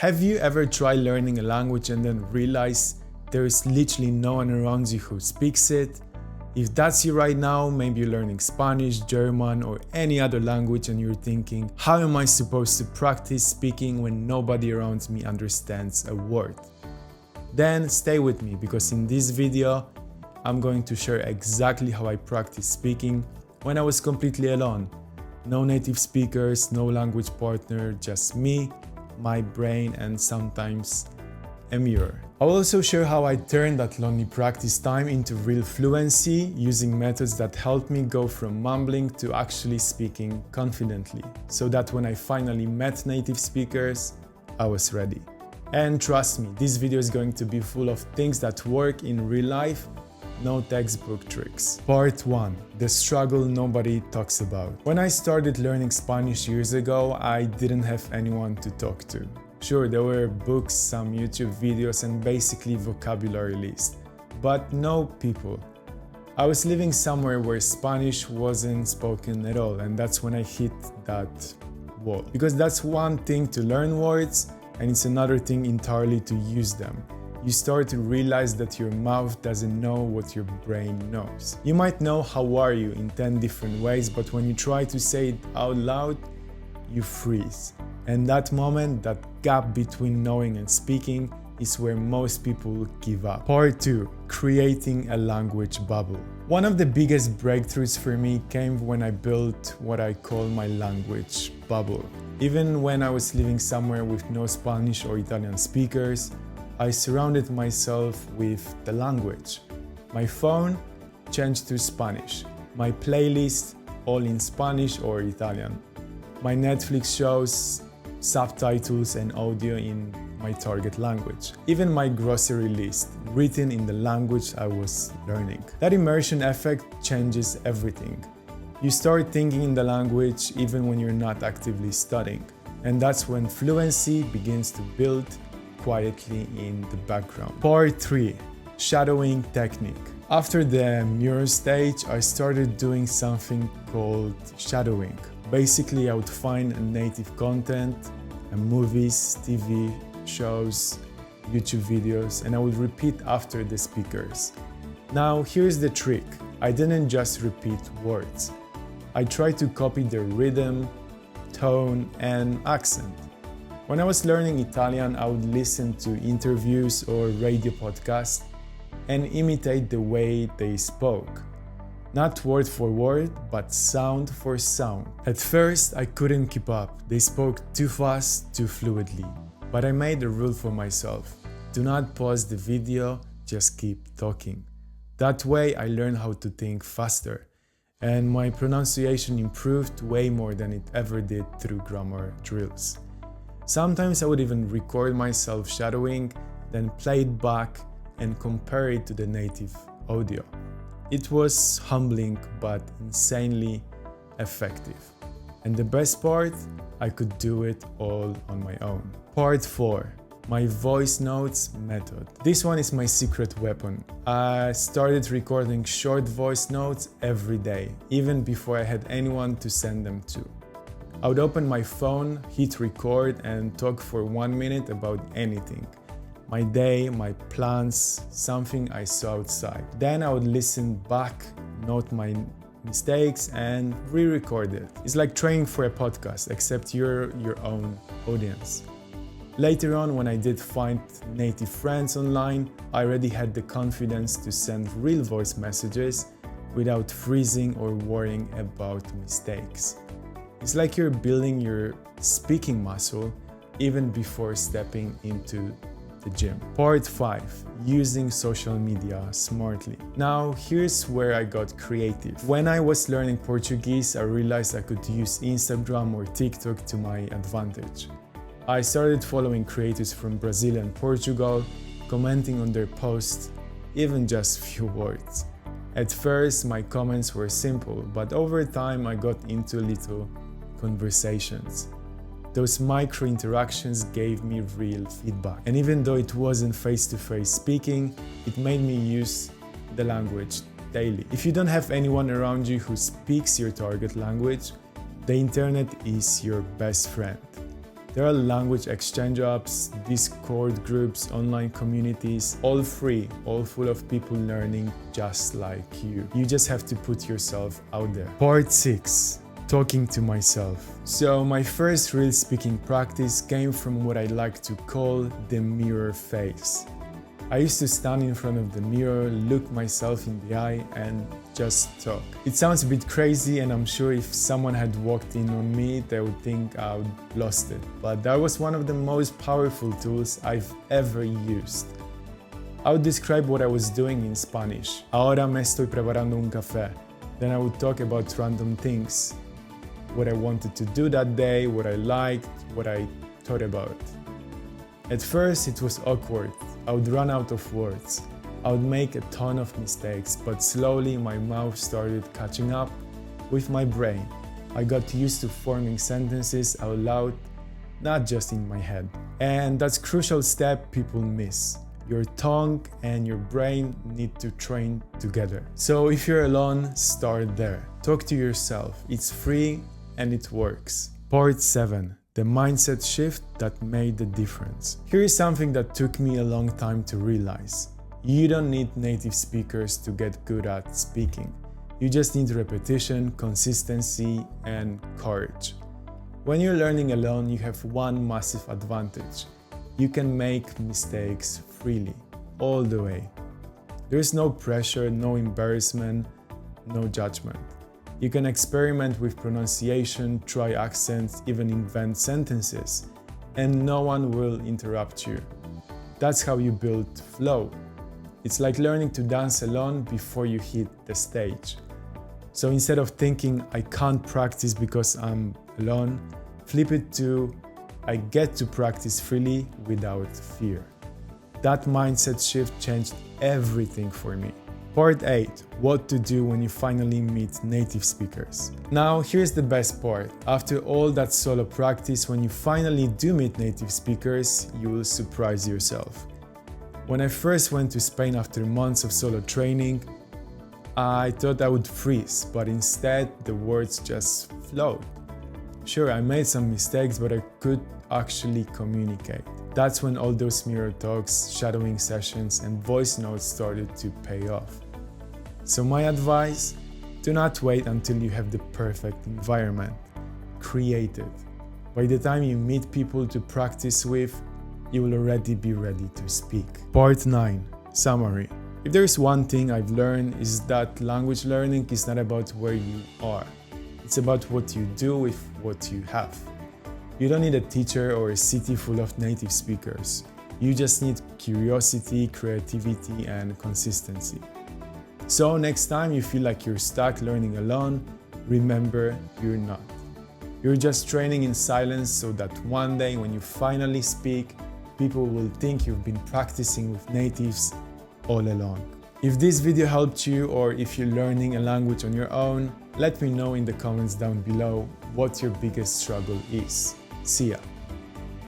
Have you ever tried learning a language and then realized there is literally no one around you who speaks it? If that's you right now, maybe you're learning Spanish, German, or any other language and you're thinking, how am I supposed to practice speaking when nobody around me understands a word? Then stay with me, because in this video, I'm going to share exactly how I practice speaking when I was completely alone. No native speakers, no language partner, just me, my brain, and sometimes a mirror. I'll also share how I turned that lonely practice time into real fluency using methods that helped me go from mumbling to actually speaking confidently, so that when I finally met native speakers, I was ready. And trust me, this video is going to be full of things that work in real life, no textbook tricks. Part 1. The struggle nobody talks about. When I started learning Spanish years ago, I didn't have anyone to talk to. Sure, there were books, some YouTube videos, and basically vocabulary list, but no people. I was living somewhere where Spanish wasn't spoken at all, and that's when I hit that wall. Because that's one thing to learn words, and it's another thing entirely to use them. You start to realize that your mouth doesn't know what your brain knows. You might know how are you in 10 different ways, but when you try to say it out loud, you freeze. And that moment, that gap between knowing and speaking, is where most people give up. Part 2. Creating a language bubble. One of the biggest breakthroughs for me came when I built what I call my language bubble. Even when I was living somewhere with no Spanish or Italian speakers, I surrounded myself with the language. My phone changed to Spanish. My playlist all in Spanish or Italian. My Netflix shows, subtitles and audio in my target language. Even my grocery list written in the language I was learning. That immersion effect changes everything. You start thinking in the language even when you're not actively studying. And that's when fluency begins to build quietly in the background. Part 3. Shadowing technique. After the mirror stage, I started doing something called shadowing. Basically, I would find native content, movies, TV shows, YouTube videos, and I would repeat after the speakers. Now, here's the trick. I didn't just repeat words. I tried to copy their rhythm, tone, and accent. When I was learning Italian, I would listen to interviews or radio podcasts and imitate the way they spoke. Not word for word, but sound for sound. At first, I couldn't keep up. They spoke too fast, too fluidly. But I made a rule for myself. Do not pause the video, just keep talking. That way, I learned how to think faster. And my pronunciation improved way more than it ever did through grammar drills. Sometimes I would even record myself shadowing, then play it back and compare it to the native audio. It was humbling but insanely effective. And the best part, I could do it all on my own. Part 4. My voice notes method. This one is my secret weapon. I started recording short voice notes every day, even before I had anyone to send them to. I would open my phone, hit record, and talk for 1 minute about anything. My day, my plans, something I saw outside. Then I would listen back, note my mistakes, and re-record it. It's like training for a podcast, except you're your own audience. Later on, when I did find native friends online, I already had the confidence to send real voice messages without freezing or worrying about mistakes. It's like you're building your speaking muscle even before stepping into the gym. Part 5. Using social media smartly. Now, here's where I got creative. When I was learning Portuguese, I realized I could use Instagram or TikTok to my advantage. I started following creators from Brazil and Portugal, commenting on their posts, even just few words. At first, my comments were simple, but over time I got into little conversations. Those micro interactions gave me real feedback. And even though it wasn't face-to-face speaking, it made me use the language daily. If you don't have anyone around you who speaks your target language, the internet is your best friend. There are language exchange apps, Discord groups, online communities, all free, all full of people learning just like you. You just have to put yourself out there. Part 6. Talking to myself. So my first real speaking practice came from what I like to call the mirror phase. I used to stand in front of the mirror, look myself in the eye and just talk. It sounds a bit crazy, and I'm sure if someone had walked in on me, they would think I'd lost it. But that was one of the most powerful tools I've ever used. I would describe what I was doing in Spanish. Ahora me estoy preparando un café. Then I would talk about random things. What I wanted to do that day, what I liked, what I thought about. At first it was awkward. I would run out of words. I would make a ton of mistakes, but slowly my mouth started catching up with my brain. I got used to forming sentences out loud, not just in my head. And that's a crucial step people miss. Your tongue and your brain need to train together. So if you're alone, start there. Talk to yourself. It's free and it works. Part 7. The mindset shift that made the difference. Here is something that took me a long time to realize. You don't need native speakers to get good at speaking. You just need repetition, consistency, and courage. When you're learning alone, you have one massive advantage. You can make mistakes freely, all the way. There is no pressure, no embarrassment, no judgment. You can experiment with pronunciation, try accents, even invent sentences, and no one will interrupt you. That's how you build flow. It's like learning to dance alone before you hit the stage. So instead of thinking, I can't practice because I'm alone, flip it to, I get to practice freely without fear. That mindset shift changed everything for me. Part 8. What to do when you finally meet native speakers. Now, here's the best part. After all that solo practice, when you finally do meet native speakers, you will surprise yourself. When I first went to Spain after months of solo training, I thought I would freeze, but instead the words just flowed. Sure, I made some mistakes, but I could actually communicate. That's when all those mirror talks, shadowing sessions, and voice notes started to pay off. So my advice, do not wait until you have the perfect environment. Create it. By the time you meet people to practice with, you will already be ready to speak. Part 9. Summary. If there is one thing I've learned is that language learning is not about where you are. It's about what you do with what you have. You don't need a teacher or a city full of native speakers. You just need curiosity, creativity, and consistency. So next time you feel like you're stuck learning alone, remember you're not. You're just training in silence so that one day when you finally speak, people will think you've been practicing with natives all along. If this video helped you, or if you're learning a language on your own, let me know in the comments down below what your biggest struggle is. See ya!